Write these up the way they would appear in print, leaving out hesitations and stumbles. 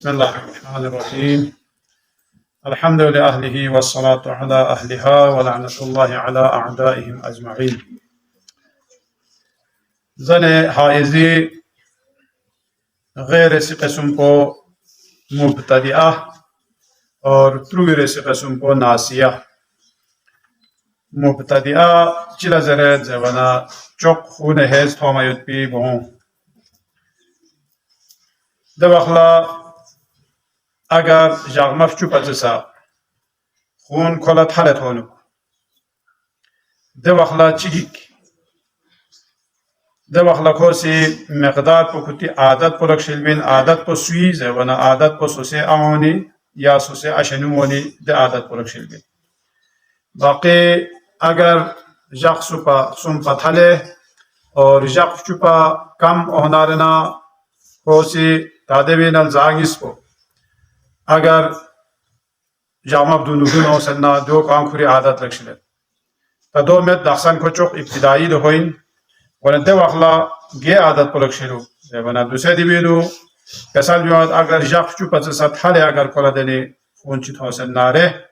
بسم الله الرحمن الرحيم. الحمد لأهله والصلاة على أهلها ولعنة الله على أعدائهم أجمعين. زن حائزي غير قسم کو مبتدئة اور ترویر قسم کو ناسیہ. مبتدئة چلا زرد زوانا چوک خون هز توما يتبي بون دواخلا اگر جاغمف چوپتسا خون کلا تحلت هونو دواخلا چیک دواخلا کوسی مقدار پو کتی عادت پو لکشل بین عادت پو سویز وانا عادت پو سوسه آونی یا سوسه اشنوونی ده عادت پو لکشل بین باقی اگر جاغ سوپا تحله اور جاغ چوپا کم اونارنا کوسی تاده بین الزاگیس پو اگر جامع بدون اوسنا دو کام خوری عادت لکشله تا دو مت دخسن کو چوک ابتدایی ده هوین ونا دو اخلا گه عادت پلکشلو ونا دوسری دیویدو کسال بیاد اگر جاف چوب از سطحه اگر کلا دنی خون چیت حاصل ناره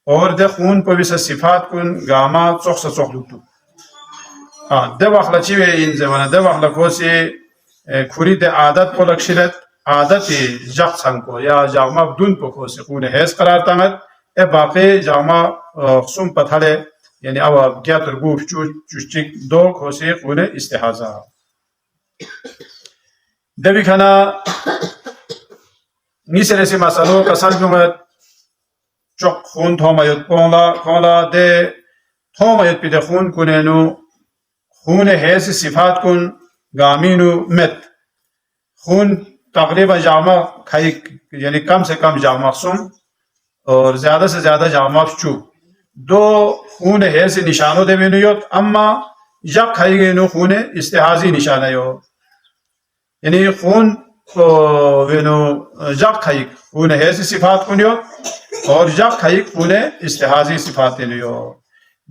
اور ده خون پویس صفات کن گاما چخ لوتو دو اخلا چی به این زمانه دو اخلا کوسی خوری ده عادت پلکشلت عادت جاف سانکو یا جامع بدون پکوسی خون هست قرار تامد باقی جامع خصوم پتاله یعنی او گیاتر گوف چوچیک دو کوسی خون استحاضه دوی کنا نیسرسی مسئلو کسال بیومد چوک خون تومایت پونلا ده تومایت پیده خون کننو خون حیث صفات کن گامینو مت خون تقریبا جامع یعنی کم سے کم جامع سم اور زیادہ سے زیادہ جامع چو دو خون حیث نشانو دے بینو یوت اما جب کھائی گئی نو خون استحاضی نشانہ یو یعنی خون بینو جب کھائی خون حیث صفات کن یوت اور جب کھائی خون استحاضی صفات دینو یو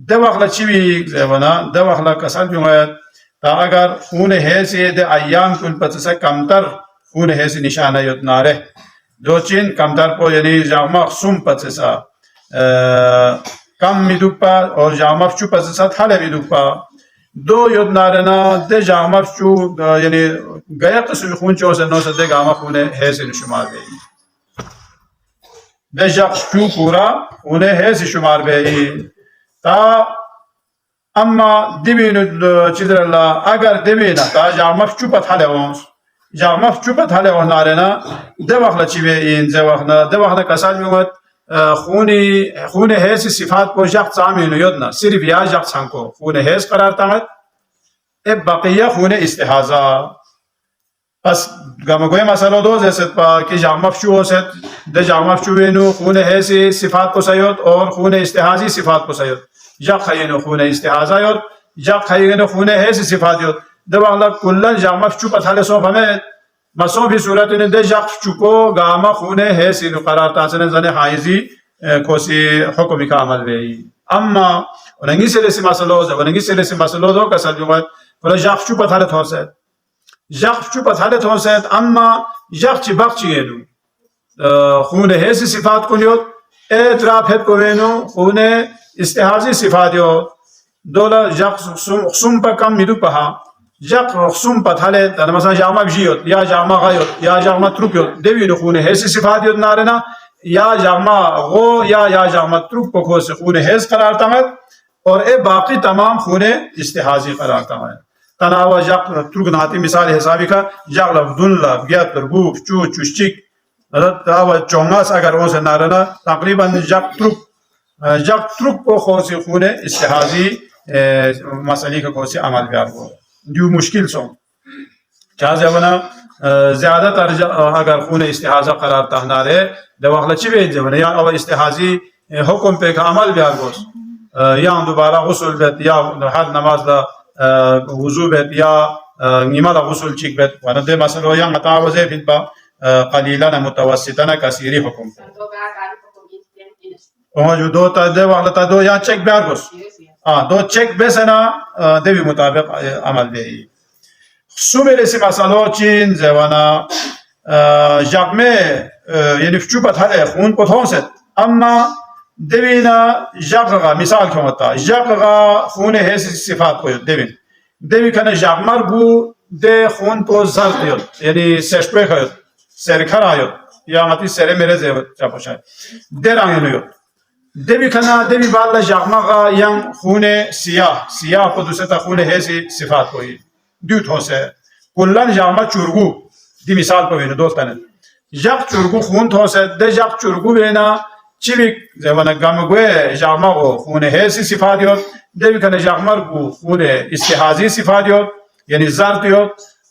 دو اخلا چیوی زیوانا دو اخلا کسال بیومید تا اگر خون حیث دے ایام کن پتسا کمتر خون حیث نشانہ یوت نارے دو چین کمتر پو یعنی جامع سم پتسا کم میدوپا اور جامع چو پتسا تھالے میدوپا دو یوت نارنا دے جامع چو یعنی گیا قسم خون چو سے نو سے دے جامع خون حیث شمار گئی دے جامع چو پورا خون حیث شمار گئی تا اما دیوینو چیدر اللہ اگر دیوینا تا جامع چو پتھالے ہونس جامع چو پتھالے ہون نارنا دے وقت چی بے این دے وقت کسال میومد خون حیث صفات کو جخت سامینو یدنا صرف یا جخت سانکو خون حیث قرار تامد بقیہ خون استحاضہ پس گوی مسئلہ دو زیست پا کہ جامع چو ست دے جامع چو بینو خون حیث صفات کو سید اور خون استحاضی صفات کو سید جخت خینو خون استحاضہ یود جخت خینو خون حیث صفات یود دے وقت کلن جامع چو پتھالے سوف ہمیں مسوں بھی صورت نے دے جاق چکو گاما خونے ہے سینو قرار تاسنے زنے حائزی کوسی حکم کا عمل بے اما وننگی سے لیسی مسئلو دو کسل جو ولا جاق چو پتھالت ہو سید جاق چو پتھالت ہو سید اما جاق چی باق چی گینو خونے ہے سی صفات کنیوت اعتراف ہے کوینو خونے استحاضی صفات یوت دولا جاق سم پا کم میدو پہا جاق خصوم پتھالے تا مثلا جامع بجیوت یا جامع غیوت یا جامع تروکیوت دیوینو خون حیث صفات یوت نارنا یا جامع غو یا جامع تروک کو کھوس خون حیث قرار تامد اور اے باقی تمام خون استحاضی قرار تامد تناوہ جاق تروک ناتی مثال حسابی کا جاق لفدن لف گیت ترگوف چو چوشچک تناوہ چونگاس اگر ہوں سے نارنا تقریبا جاق تروک کو کھوس خون استحاضی مسئلی کا کھوسی عمل بیار ہو جو مشکل سو چاہے ونا زیادہ تر اگر خون استحاضہ قرار تہنارے دو اخلا چی بین جمعنا یا او استحاضی حکم پہ کا عمل بیار گوس یا دوبارہ غسل بیت یا ہر نماز دا وضو بیت یا نیمہ دا غسل چیک بیت وانا دے مسئلہ یا متعوضے پھر با قلیلان متوسطان کثیری حکم وہاں جو دو تا دے والا تا دو یا چیک بیار گوس دو چیک بیسنا دے بھی مطابق عمل بے سومے لیسی مسئلہ چین زیوانا جاقمه یعنی فچوبت هله خون پتونست اما دوینا جاقغا مثال کمتا جاقغا خون هست صفات کوید دوی کنه جاقمر بو ده خون پو زرد یود یعنی سشپه خود سرکر آید یا متی سر میره زیاد چه باشه درانگی نیود دوی کنه دوی بالا جاقمغا یم خون سیاه پو دوستا خون هست صفات کوید دوت هسته کلان جاقمه چورگو دی مثال کو وینو دوستانه جاق چورگو خون توسه ده جاق چورگو بینا چی بی زمانه گامگوی جاقمغو خون هست صفات یود دوی کنه جاقمرگو خون استحاضی صفات یود یعنی زرد یود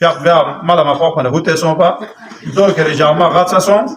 فيق بيا مالا ما فوق من هوتة سونبا دو كري جامع غاتسا سون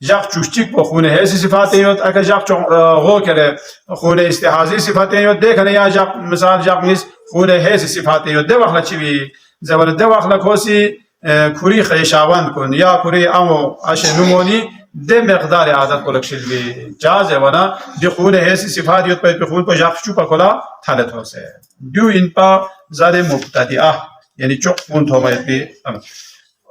جاق چوشتیک با خون هست صفات یاد اگر جاق غو کرده خون استحاضی صفات یاد دیکنه یا جاق مثال جاق نیست خون هست صفات یاد ده وقت چی بی زبان ده وقت کوسی کوری خیشاوند کن یا کوری امو اش نمونی ده مقدار عادت کو لکشل بی جاز وانا ده خون هست صفات یاد په خون په جاق چوبا کلا حالت هوسه دو این پا زده مبتدیه یعنی چوک خون تومایت بی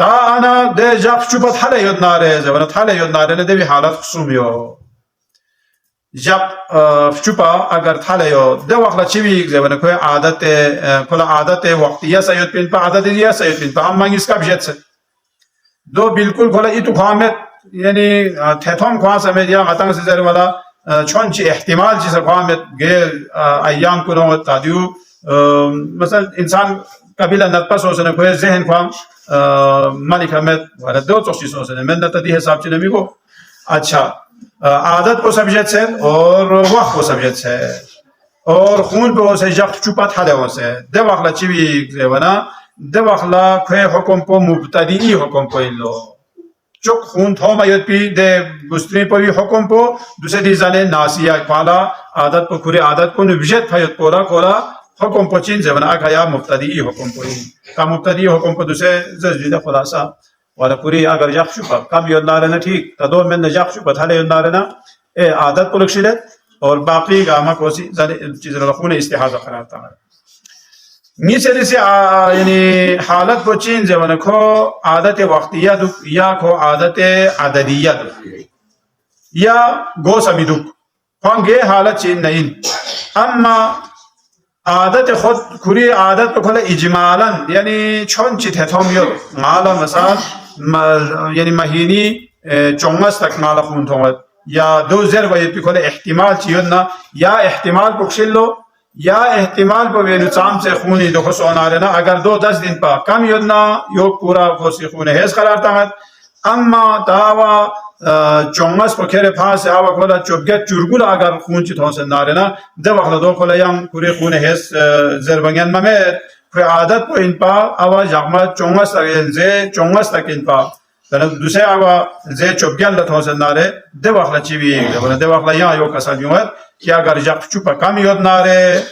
تا انا ده جاب چوبت حاله یاد ناره زبانت حاله یاد ناره نه دوی حالت خصومیو جاب چوبا اگر حاله یاد ده وقت چی بیگ زبان کوی عادت کلا عادت وقتیه سایت پین پا عادت دیگه سایت پین پا هم مانگیس کب جت سه دو بالکل کلا ایتو خامت یعنی تهتم خواه سمید یا غتان سیزاری والا چون چی احتمال چیز خامت غیر ایام کنو تادیو مثلا انسان قبیله نتپس ہو سنے کوئی ذہن خواه مالک حمد والا دو چیز ہو سنے من دتا دی حساب چنے میگو اچھا عادت کو سبجیت سے اور وقت کو سبجیت سے اور خون پہ ہو سے جخ چوپت حلے ہو سے دے وقلا چیوی زیوانا دے وقلا کوئی حکم پہ مبتدی حکم پہ لو چک خون تھو میت پی دے گستری پہ بھی حکم پہ دوسرے دی زانے ناسیہ اکوالا عادت پہ کوری عادت پہ نبجت پھیت پورا کولا حکم پہ چین زبان آگا یا مبتدی حکم پہ کا مبتدی حکم پہ دوسرے زجدید خلاصہ والا پوری اگر جاق شپا کم یود نارنا ٹھیک تا دو من جاق شپا تھالے یود نارنا اے عادت کو لکشلت اور باقی گاما کوسی چیز رخون استحاضہ قرار تا میسے سے یعنی حالت پہ چین زبان کو عادت وقتیہ دک یا کو عادت عددیہ دک یا گو سمی دک خوانگے حالت چین نہیں اما عادت خود کوری عادت به کل اجمالاً یعنی چون چی تهتم یاد مالا مثلا یعنی مهینی چونگس تک مالا خون تومد یا دو زر باید به کل احتمال چیود نه یا احتمال بکشلو یا احتمال با وینو چام سے خونی دو خس آناره نه اگر دو 10 دن پا کم یود نه یک پورا خسی خونه هست قرار تامد اما داوا چونگس پا کره پاس آوا کلا چوبگت چورگول اگر خون چی تونسن ناره نه ده وقت دو کلا یم کوری خونه هست زربنگن ممید کوی عادت پا این پا آوا جغمت چونگس تک زی چونگس تک این پا دوسره آوا زی چوبگل تونسن ناره ده وقت چی بیگ ده وقت یا یو کسا بیومد که اگر جغ چوبا کم یود ناره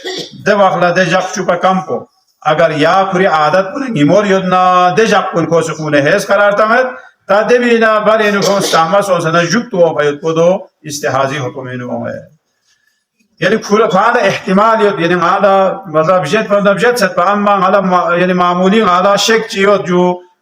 ده وقت ده جغ چوبا کم پو اگر یا کوری عادت پا نیمور یود نا ده جغ پون کوس خونه هست قرار تامد تا دبینا برای نکو استعمال سوزن جبت و باید کدو استحاضی حکم اینو يعني كل هذا احتمال يعني هذا مثلا بجد ست اما هذا يعني معمولين على شك جيود جو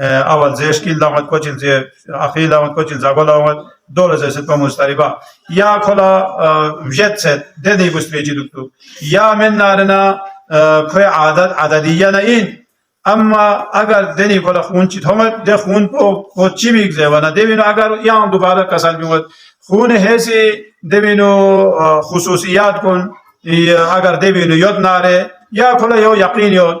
اول زي شكل دامت کوچل زي اخير دامت کوچل زاغول دامت دول زي ست مستريبا يا كلا جت ست دني بستريجي دكتور يا من نارنا کوئی عادت عدديه نين اما اگر دني كلا خون چي تھومت ده خون کو چي بيگ زي وانا دبينو اگر يان دوباره کسل بيمت خون هسي دبينو خصوصيات كن اگر دبينو يود ناره يا كلا يو يقين يود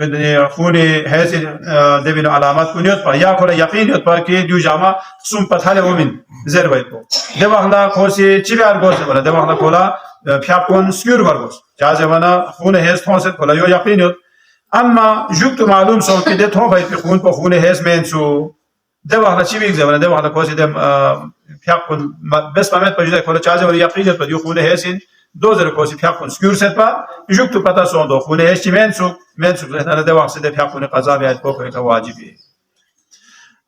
خوني هذه دبين علامات كنيت با يا كلا يقين يت با كي ديو جاما سوم پتاله ومن زربايتو دباخلا خوسي چيبار گوس ولا دباخلا كولا فيابون سكيور بارگوس جازمانا خوني هز فونست كولا يو يقين يت اما جوكتو معلوم سو كي ده تو بايت خون با خوني هز منسو دباخلا چيبيك زمانا دباخلا خوسي دم فيابون بس پامت پجدا كولا جازمانا يقين يت با ديو خوني هزين دوزر کوسی فیاکون سکور ست با جوک تو پتا سون دو خونه هشتی منسوب زهنا دوام سده فیاکون قضا بیاد کو که واجبی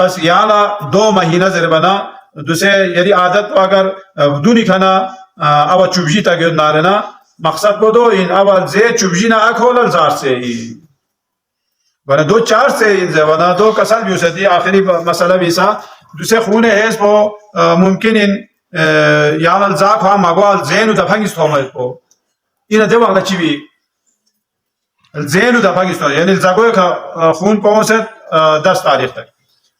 پس یالا 2 مهینه زربنا دوسه یعنی عادت تو اگر بدونی کنا اول چوبجی تا گید نارنا مقصد بودو این اول زی چوبجی نا اکولل زار سے ونا 2-4 سے این ونا 2 کسل بیوسدی آخری مسئله بیسا دوسه خونه هست بو ممکن این یالا زاک ها مگوال زینو دفنگیست همایت بو اینا دو وقت چی بی زینو دفنگیست یعنی زاگوی که خون پاوست 10 تاریخ تک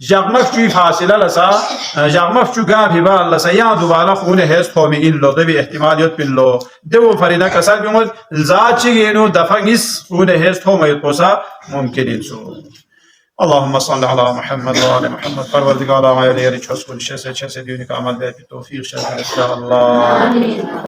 جاغمف چوی فاصله لسا جاغمف چو گاهی با لسا یا دوباره خونه هست تومی این لو دوی احتمالیت بین لو دو فریدا کسال بیمود زاد چیگینو دفع نیس خونه هست تومی پوسا ممکن اینسو اللهم صل على محمد و آل محمد پروردگار آقای لیری چوس کل شسه دیونی که عمل به توفیق شد ان شاء الله